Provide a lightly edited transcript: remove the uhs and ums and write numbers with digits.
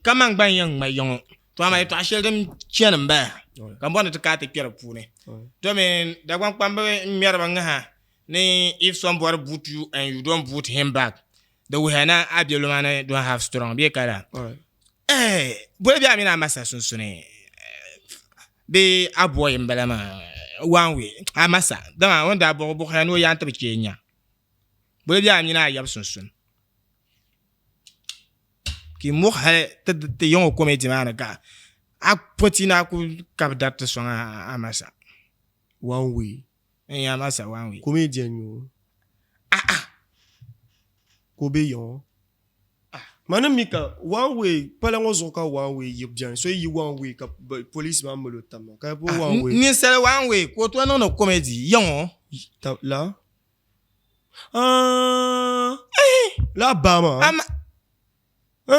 Kamang ban yang ma yong. To ma to ashel dem chen mba. Kam bon to ka te kere pune. To men da kwan kwambe myer ba nga ni if somebody boot you and you don't boot him back. The we na abielo man don't have strong be kala. Boy bi amina masa sunsune. Be aboy mbelama one way. Amasa. Dama wanda bo no yanta be Kenya. Boy bi amina yab sunsun. Ki mo te yon comedy man ka. A potina ku kapdat so amasa. One way. Amasa one way. Comedian yo. Kobe yon. Madame Mika, one way, pas la zoka one way, yep bien. So you one way, policeman me le tam. Ka po one way. Ni sel one way, ko to no comedy yon. Là. La bama.